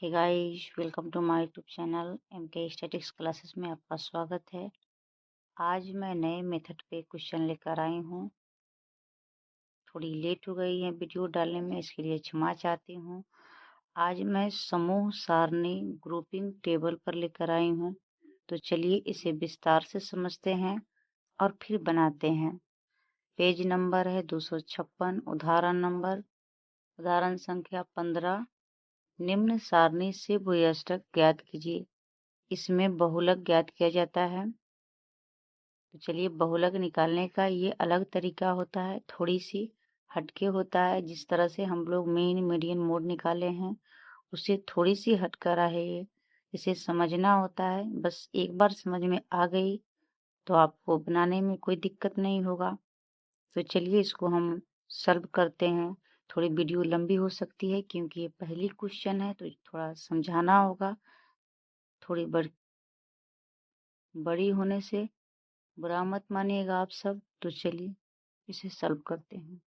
Hey guys, welcome to my YouTube channel MK statics classes में आपका स्वागत है। आज मैं नए मेथड पे क्वेश्चन लेकर आई हूँ। थोड़ी लेट हो गई है वीडियो डालने में, इसके लिए क्षमा चाहती हूँ। आज मैं समूह सारणी ग्रुपिंग टेबल पर लेकर आई हूँ। तो चलिए इसे विस्तार से समझते हैं और फिर बनाते हैं। पेज नंबर है 256। उदाहरण संख्या 15। निम्न सारणी से भूयष्टक ज्ञात कीजिए। इसमें बहुलक ज्ञात किया जाता है। तो चलिए, बहुलक निकालने का ये अलग तरीका होता है, थोड़ी सी हटके होता है। जिस तरह से हम लोग मीन मीडियन मोड निकाले हैं, उससे थोड़ी सी हटकर है ये। इसे समझना होता है। बस एक बार समझ में आ गई तो आपको बनाने में कोई दिक्कत नहीं होगा। तो चलिए इसको हम सॉल्व करते हैं। थोड़ी वीडियो लंबी हो सकती है क्योंकि ये पहली क्वेश्चन है, तो थोड़ा समझाना होगा। थोड़ी बड़ी होने से बुरा मत मानिएगा आप सब। तो चलिए इसे सॉल्व करते हैं।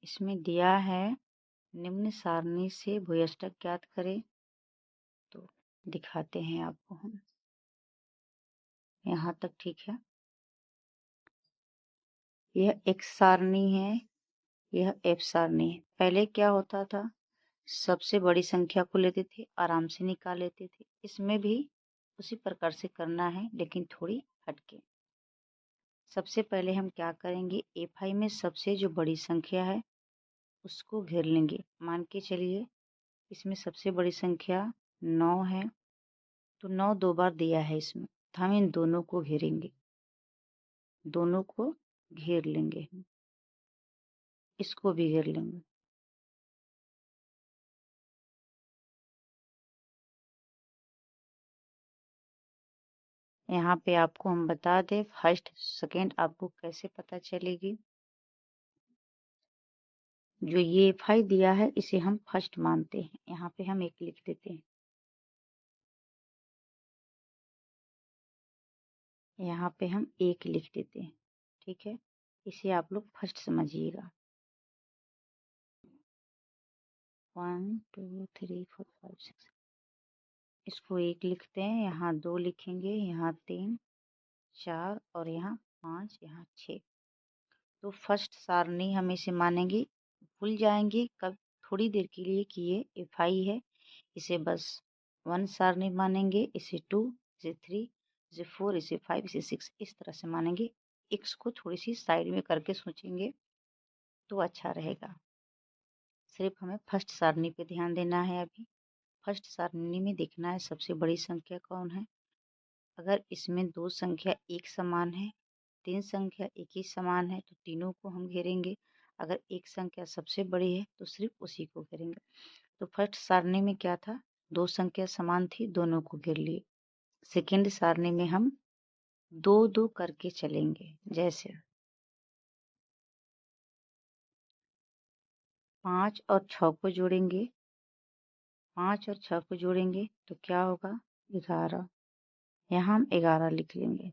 इसमें दिया है निम्न सारणी से भूयष्टक ज्ञात करें। तो दिखाते हैं आपको हम। यहाँ तक ठीक है। यह एक्स सारणी है, यह एफ सारणी है। पहले क्या होता था, सबसे बड़ी संख्या को लेते थे, आराम से निकाल लेते थे। इसमें भी उसी प्रकार से करना है, लेकिन थोड़ी हटके। सबसे पहले हम क्या करेंगे, एफ में सबसे जो बड़ी संख्या है उसको घेर लेंगे। मान के चलिए इसमें सबसे बड़ी संख्या 9 है, तो 9 दो बार दिया है इसमें, तो हम इन दोनों को घेरेंगे, दोनों को घेर लेंगे। इसको भी घेर लेंगे। यहाँ पे आपको हम बता दें फर्स्ट सेकेंड आपको कैसे पता चलेगी। जो ये फाई दिया है इसे हम फर्स्ट मानते हैं। यहाँ पे हम एक लिख देते हैं। यहाँ पे हम एक लिख देते हैं। ठीक है, इसे आप लोग फर्स्ट समझिएगा। 1 2 3 4 5 6। इसको एक लिखते हैं, यहाँ 2 लिखेंगे, यहाँ 3 4 और यहाँ 5, यहाँ 6। तो फर्स्ट सारणी हम इसे मानेंगे। भूल जाएंगे कब थोड़ी देर के लिए कि ये एफआई है। इसे बस 1 सारणी मानेंगे, इसे 2, इसे 3, इसे 4, इसे 5, इसे 6, इस तरह से मानेंगे। एक्स को थोड़ी सी साइड में करके सोचेंगे तो अच्छा रहेगा। सिर्फ हमें फर्स्ट सारणी पे ध्यान देना है। अभी फर्स्ट सारणी में देखना है सबसे बड़ी संख्या कौन है। अगर इसमें दो संख्या एक समान है, 3 संख्या एक ही समान है, तो तीनों को हम घेरेंगे। अगर एक संख्या सबसे बड़ी है तो सिर्फ उसी को घेरेंगे। तो फर्स्ट सारणी में क्या था, दो संख्या समान थी, दोनों को घेर लिए। सेकेंड सारणी में हम दो दो करके चलेंगे। जैसे 5 और 6 को जोड़ेंगे, 5 और 6 को जोड़ेंगे तो क्या होगा, 11। यहाँ हम 11 लिख लेंगे।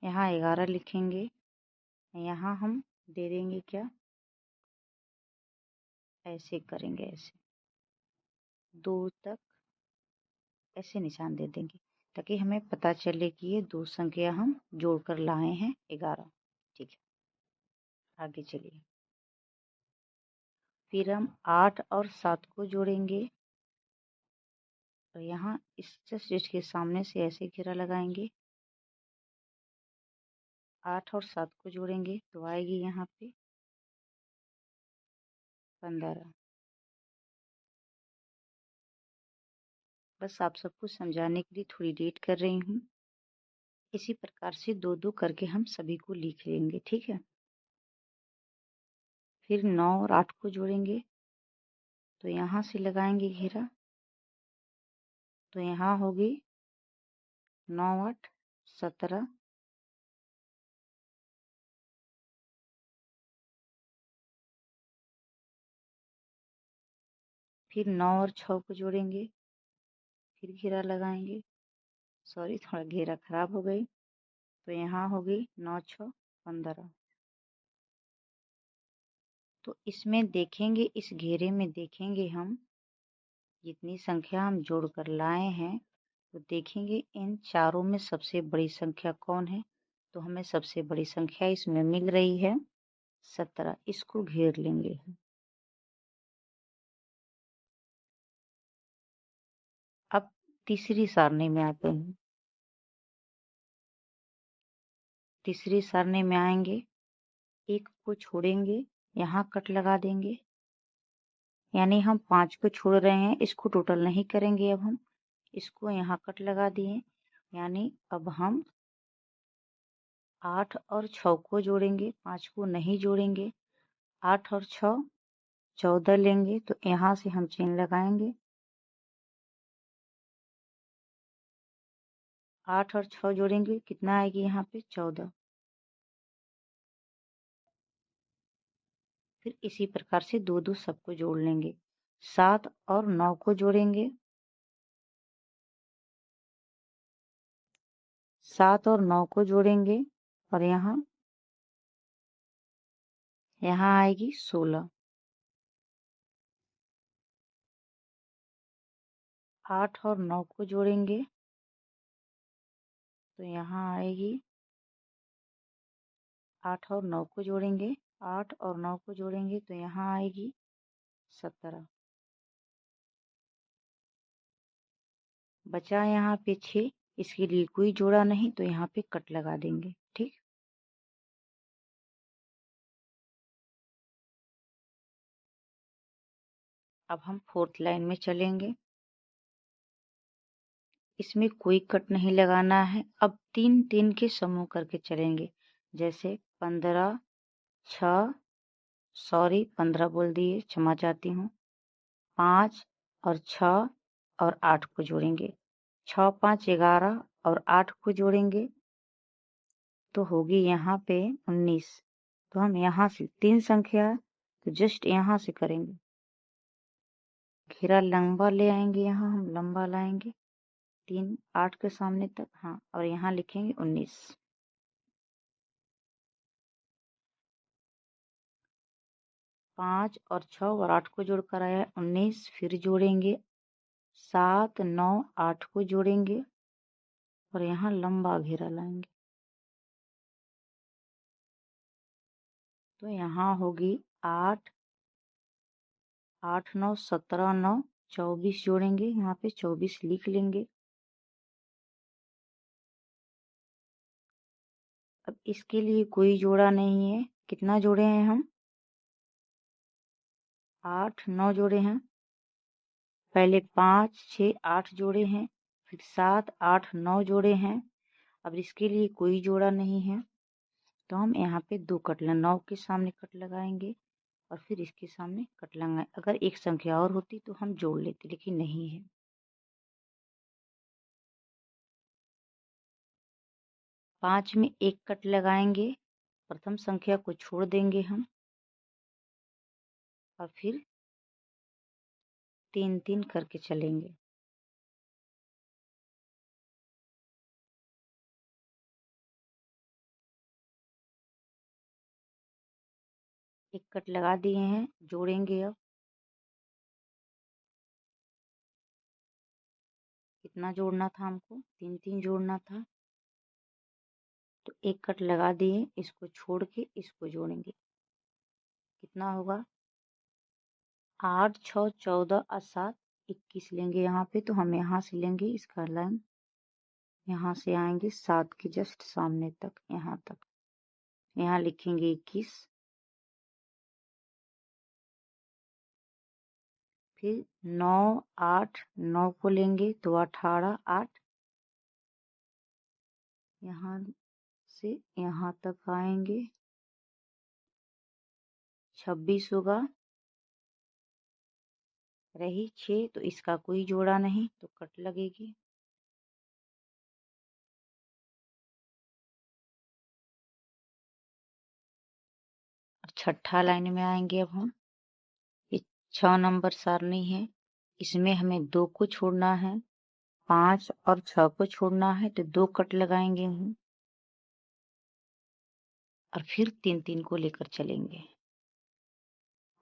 यहाँ 11 लिखेंगे। यहाँ हम दे देंगे क्या, ऐसे करेंगे, ऐसे 2 तक ऐसे निशान दे देंगे, ताकि हमें पता चले कि ये दो संख्या हम जोड़कर लाए हैं 11। ठीक है, आगे चलिए। फिर हम 8 और 7 को जोड़ेंगे और यहाँ इस जस्ट इसके सामने से ऐसे घेरा लगाएंगे। 8 और 7 को जोड़ेंगे तो आएगी यहाँ पे 15। बस आप सबको समझाने के लिए थोड़ी लेट कर रही हूँ। इसी प्रकार से दो दो करके हम सभी को लिख लेंगे। ठीक है, फिर 9 और 8 को जोड़ेंगे तो यहाँ से लगाएंगे घेरा, तो यहाँ होगी 9 8 17। फिर 9 और 6 को जोड़ेंगे, फिर घेरा लगाएंगे। सॉरी, थोड़ा घेरा खराब हो गई, तो यहाँ होगी 9 6 15। तो इसमें देखेंगे, इस घेरे में देखेंगे हम जितनी संख्या हम जोड़कर लाए हैं, तो देखेंगे इन चारों में सबसे बड़ी संख्या कौन है। तो हमें सबसे बड़ी संख्या इसमें मिल रही है 17। इसको घेर लेंगे। अब तीसरी सारणी में आते हैं। तीसरी सारणी में आएंगे, एक को छोड़ेंगे, यहाँ कट लगा देंगे, यानी हम 5 को छोड़ रहे हैं, इसको टोटल नहीं करेंगे। अब हम इसको यहाँ कट लगा दिए, यानी अब हम 8 और 6 को जोड़ेंगे, 5 को नहीं जोड़ेंगे। 8 और 6 14 लेंगे, तो यहाँ से हम चेन लगाएंगे। 8 और 6 जोड़ेंगे, कितना आएगी यहाँ पे 14। फिर इसी प्रकार से 2-2 सबको जोड़ लेंगे। 7 और 9 को जोड़ेंगे, 7 और 9 को जोड़ेंगे, और यहाँ आएगी 16। 8 और 9 को जोड़ेंगे, तो यहाँ आएगी 8 और 9 को जोड़ेंगे, 8 और 9 को जोड़ेंगे, तो यहाँ आएगी 17। बचा यहाँ पे 6, इसके लिए कोई जोड़ा नहीं, तो यहाँ पे कट लगा देंगे। ठीक, अब हम 4th लाइन में चलेंगे। इसमें कोई कट नहीं लगाना है। अब 3-3 के समूह करके चलेंगे, जैसे 15 6 सॉरी 15 बोल दिए, क्षमा चाहती हूँ। 5 और 6 और 8 को जोड़ेंगे, 6 5 11 और 8 को जोड़ेंगे, तो होगी यहाँ पे 19। तो हम यहाँ से 3 संख्या तो जस्ट यहाँ से करेंगे, घेरा लंबा ले आएंगे, यहाँ हम लंबा लाएंगे 3 8 के सामने तक, हाँ, और यहाँ लिखेंगे 19। 5 और 6 और 8 को जोड़कर आया 19। फिर जोड़ेंगे 7 9 8 को जोड़ेंगे, और यहाँ लंबा घेरा लाएंगे, तो यहाँ होगी 8 8 9 17 9 24 जोड़ेंगे, यहाँ पे 24 लिख लेंगे। अब इसके लिए कोई जोड़ा नहीं है, कितना जोड़े हैं हम 8 9 जोड़े हैं, पहले 5 6 8 जोड़े हैं, फिर 7 8 9 जोड़े हैं। अब इसके लिए कोई जोड़ा नहीं है, तो हम यहाँ पे 2 कट 9 के सामने कट लगाएंगे, और फिर इसके सामने कट लगाएंगे। अगर एक संख्या और होती तो हम जोड़ लेते, लेकिन नहीं है। 5 में एक कट लगाएंगे, प्रथम संख्या को छोड़ देंगे हम, और फिर 3-3 करके चलेंगे। एक कट लगा दिए हैं, जोड़ेंगे। अब कितना जोड़ना था हमको 3-3 जोड़ना था, तो एक कट लगा दिए, इसको छोड़ के इसको जोड़ेंगे, कितना होगा 8 6 14 और 7 21 लेंगे यहाँ पे, तो हम यहाँ से लेंगे इसका लाइन, यहाँ से आएंगे 7 के जस्ट सामने तक, यहाँ तक, यहाँ लिखेंगे 21। फिर 9 8 9 को लेंगे, तो 18 8, यहाँ से यहाँ तक आएंगे 26 होगा। रही 6, तो इसका कोई जोड़ा नहीं, तो कट लगेगी। छठा लाइन में आएंगे अब हम। ये 6 नंबर सारणी है, इसमें हमें 2 को छोड़ना है, 5 और 6 को छोड़ना है, तो 2 कट लगाएंगे हम, और फिर 3-3 को लेकर चलेंगे।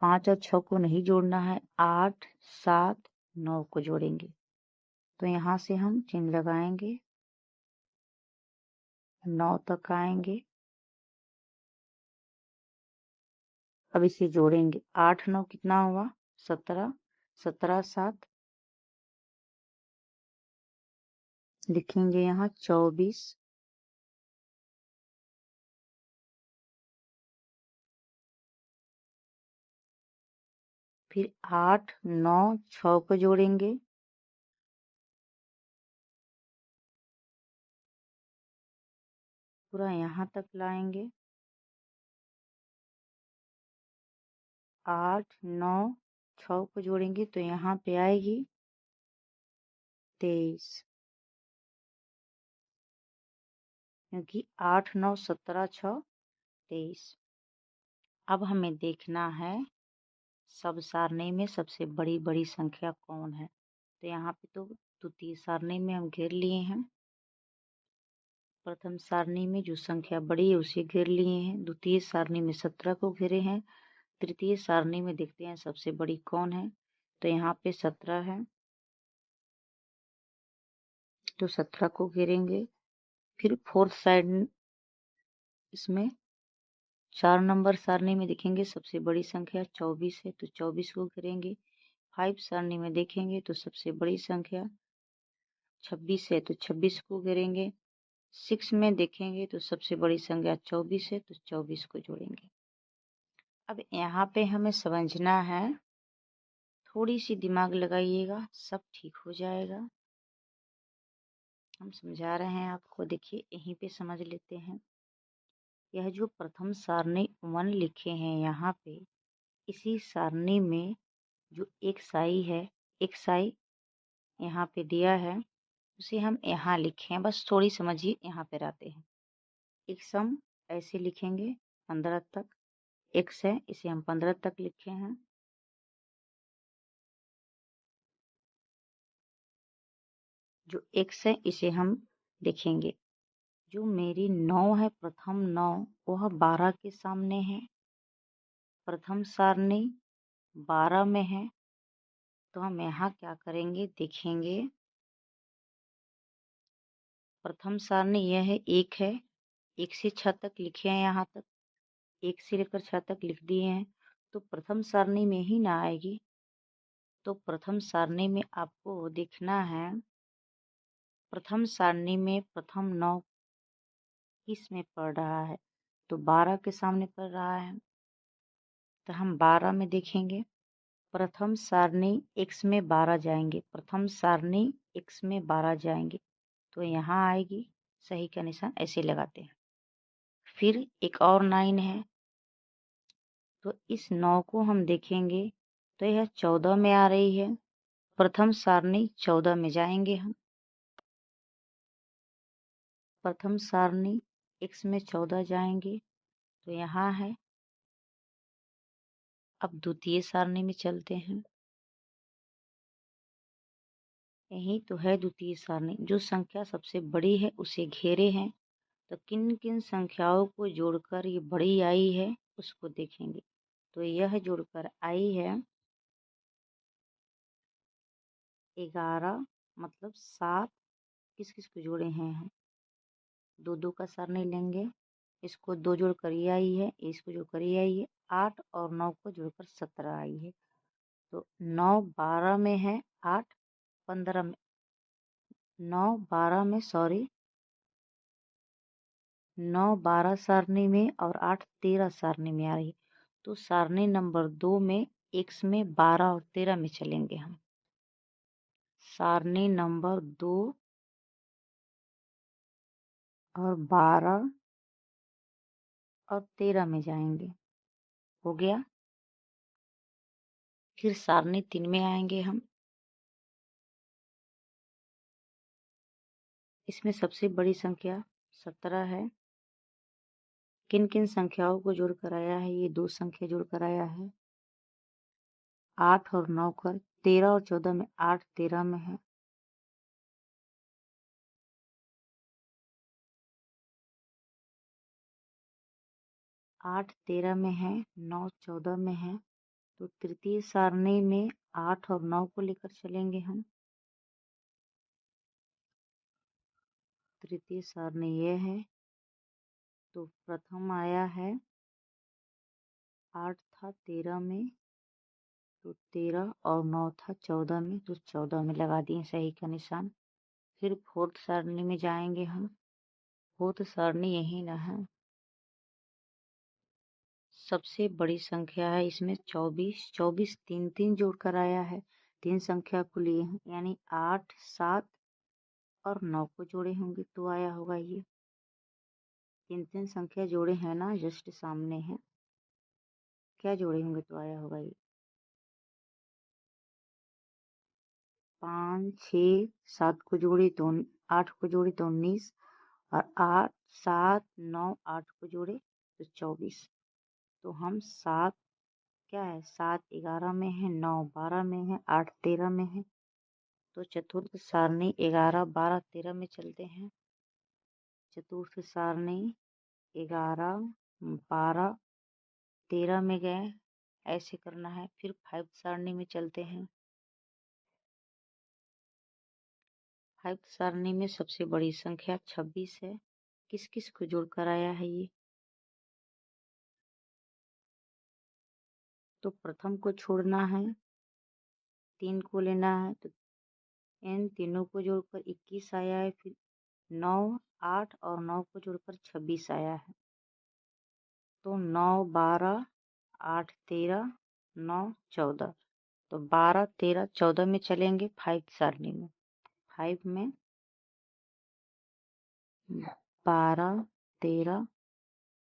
5 और 6 को नहीं जोड़ना है, 8, 7, 9 को जोड़ेंगे। तो यहाँ से हम चिन्ह लगाएंगे, 9 तक आएंगे। अब इसे जोड़ेंगे, 8, 9 कितना हुआ? 17, 17, 7 लिखेंगे यहाँ 24, फिर 8, 9, 6 को जोड़ेंगे, पूरा यहाँ तक लाएंगे, 8, 9, 6 को जोड़ेंगे तो यहाँ पे आएगी 23, क्योंकि 8, 9, 17, 6, 23। अब हमें देखना है सब सारणी में सबसे बड़ी बड़ी संख्या कौन है। तो यहाँ पे तो द्वितीय सारणी में हम घेर लिए हैं, प्रथम सारणी में जो संख्या बड़ी है उसे घेर लिए हैं, द्वितीय सारणी में 17 को घेरे हैं, तृतीय सारणी में देखते हैं सबसे बड़ी कौन है। तो यहाँ पे 17 है, तो 17 को घेरेंगे। फिर फोर्थ साइड इसमें 4 नंबर सारणी में देखेंगे सबसे बड़ी संख्या 24 है, तो 24 को घेरेंगे। 5 सारणी में देखेंगे तो सबसे बड़ी संख्या 26 है, तो 26 को घेरेंगे। 6 में देखेंगे तो सबसे बड़ी संख्या 24 है, तो 24 को जोड़ेंगे। अब यहाँ पे हमें समझना है, थोड़ी सी दिमाग लगाइएगा, सब ठीक हो जाएगा। हम समझा रहे हैं आपको, देखिए यहीं पे समझ लेते हैं। यह जो प्रथम सारणी 1 लिखे हैं यहाँ पे, इसी सारणी में जो एक साई है, एक साई यहाँ पे दिया है, उसे हम यहाँ लिखे हैं। बस थोड़ी समझिए, यहाँ पे रहते हैं। एक सम ऐसे लिखेंगे 15 तक, एक्स है इसे हम 15 तक लिखे हैं। जो एक्स है इसे हम देखेंगे, जो मेरी 9 है, प्रथम 9 वह 12 के सामने है, प्रथम सारणी 12 में है। तो हम यहाँ क्या करेंगे, देखेंगे प्रथम सारणी यह है, 1 है, 1 से 6 तक लिखे हैं, यहाँ तक 1 से लेकर 6 तक लिख दिए हैं, तो प्रथम सारणी में ही ना आएगी। तो प्रथम सारणी में आपको देखना है, प्रथम सारणी में प्रथम 9 किस में पड़ रहा है, तो 12 के सामने पड़ रहा है। तो हम 12 में देखेंगे, प्रथम सारणी x में 12 जाएंगे, प्रथम सारणी x में 12 जाएंगे, तो यहाँ आएगी, सही का निशान ऐसे लगाते हैं। फिर एक और 9 है, तो इस 9 को हम देखेंगे तो यह 14 में आ रही है, प्रथम सारणी 14 में जाएंगे हम, प्रथम सारणी x में 14 जाएंगे, तो यहाँ है। अब द्वितीय सारणी में चलते हैं, यही तो है द्वितीय सारणी। जो संख्या सबसे बड़ी है उसे घेरे हैं, तो किन किन संख्याओं को जोड़कर ये बड़ी आई है उसको देखेंगे। तो यह जोड़कर आई है 11, मतलब 7 किस किस को जोड़े हैं हम, 2 का सारणी लेंगे, इसको 2 जोड़कर ये आई है, इसको जोड़कर ये आई है, 8 और 9 को जोड़कर 17 आई है। तो 9 12 में है, 8 15 में, 9 12 में, सॉरी 9 12 सारणी में और 8 13 सारणी में आ रही है। तो सारणी नंबर 2 में x में 12 और 13 में चलेंगे हम, सारणी नंबर 2 और 12 और 13 में जाएंगे, हो गया। फिर सारणी 3 में आएंगे हम, इसमें सबसे बड़ी संख्या 17 है, किन किन संख्याओं को जोड़कर आया है, ये 2 संख्या जोड़कर आया है, 8 और 9 कर, 13 और 14 में, 8 13 में है, 8 13 में है, 9 14 में है, तो तृतीय सारणी में 8 और 9 को लेकर चलेंगे हम। तृतीय सारणी यह है, तो प्रथम आया है 8 था 13 में, तो 13 और 9 था 14 में, तो 14 में लगा दिए सही का निशान। फिर फोर्थ सारणी में जाएंगे हम। फोर्थ सारणी यही ना है, सबसे बड़ी संख्या है इसमें 24। 24 तीन तीन जोड़कर आया है, 3 संख्या को लिए हैं, यानी 8, 7 और 9 को जोड़े होंगे तो आया होगा ये। 3 संख्या जोड़े हैं ना, जस्ट सामने है, क्या जोड़े होंगे तो आया होगा ये। 5, 6, 7 को जोड़े तो 8 को जोड़े तो 19, और 8, 7, 9, 8 को जोड़े तो 24। तो हम 7 क्या है, 7 11 में है, 9 12 में है, 8 13 में है। तो चतुर्थ सारणी 11, 12, 13 में चलते हैं। चतुर्थ सारणी 11, 12, 13 में गए, ऐसे करना है। फिर 5 सारणी में चलते हैं। 5 सारणी में सबसे बड़ी संख्या 26 है। किस किस को जोड़कर आया है ये, तो प्रथम को छोड़ना है, 3 को लेना है, तो इन तीनों को जोड़कर 21 आया है। फिर 9, 8 और 9 को जोड़कर 26 आया है। तो 9, 12, 8, 13, 9, 14। तो 12, 13, 14 में चलेंगे 5 सारणी में। 5 में 12, 13,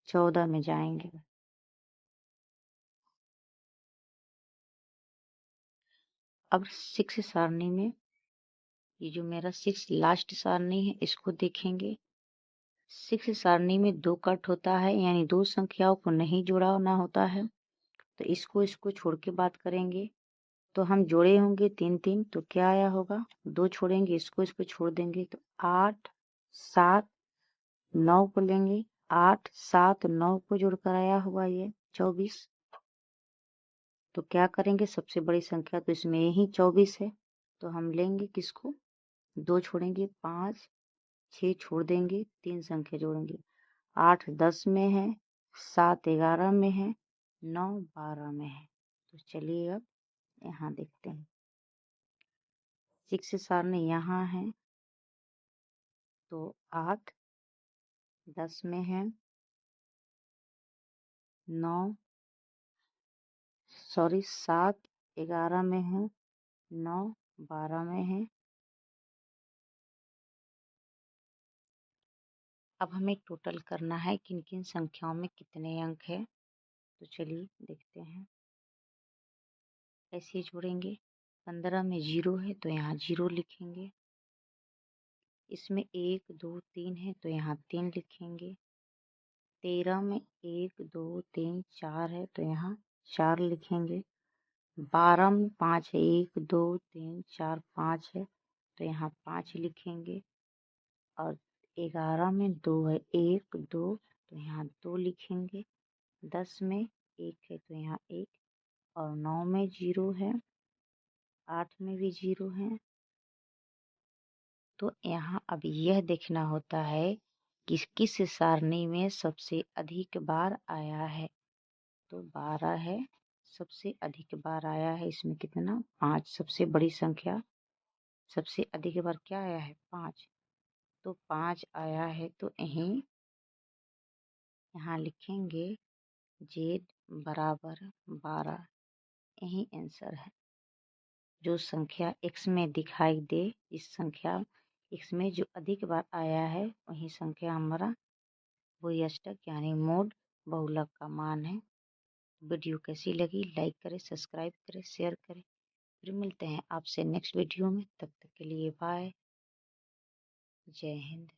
14 में जाएंगे। अब 6 सारणी में, ये जो मेरा 6 लास्ट सारणी है इसको देखेंगे। 6 सारणी में 2 कट होता है, यानी 2 संख्याओं को नहीं जोड़ना होता है। तो इसको छोड़ के बात करेंगे, तो हम जोड़े होंगे 3 3, तो क्या आया होगा, 2 छोड़ेंगे, इसको छोड़ देंगे, तो 8, 7, 9 को लेंगे, 8, 7, 9 को जोड़कर आया हुआ ये 24। तो क्या करेंगे, सबसे बड़ी संख्या तो इसमें यही 24 है, तो हम लेंगे किसको, 2 छोड़ेंगे, 5, 6 छोड़ देंगे, 3 संख्या जोड़ेंगे, 8 10 में है, 7 11 में है, 9 12 में है। तो चलिए अब यहाँ देखते हैं। 6 सारणी यहाँ है, तो 8 10 में है, 7 11 में है, 9 12 में है। अब हमें टोटल करना है किन किन संख्याओं में कितने अंक है, तो चलिए देखते हैं। ऐसे जोड़ेंगे। 15 में 0 है तो यहाँ 0 लिखेंगे। इसमें 1 2 3 है तो यहाँ 3 लिखेंगे। 13 में 1 2 3 4 है तो यहाँ 4 लिखेंगे। 12 में 5 है, 1 2 3 4 5 है तो यहाँ 5 लिखेंगे। और 11 में 2 है, 1 2 तो यहाँ 2 लिखेंगे। 10 में 1 है तो यहाँ 1, और 9 में 0 है, 8 में भी 0 है। तो यहाँ अब यह देखना होता है कि किस सारणी में सबसे अधिक बार आया है। तो 12 है, सबसे अधिक बार आया है। इसमें कितना, 5, सबसे बड़ी संख्या। सबसे अधिक बार क्या आया है, 5। तो 5 आया है, तो यहीं यहाँ लिखेंगे Z बराबर 12। यही आंसर है। जो संख्या x में दिखाई दे, इस संख्या x में जो अधिक बार आया है, वही संख्या हमारा वही अष्टक यानी मोड बहुलक का मान है। वीडियो कैसी लगी, लाइक करें, सब्सक्राइब करें, शेयर करें। फिर मिलते हैं आपसे नेक्स्ट वीडियो में। तब तक के लिए बाय, जय हिंद।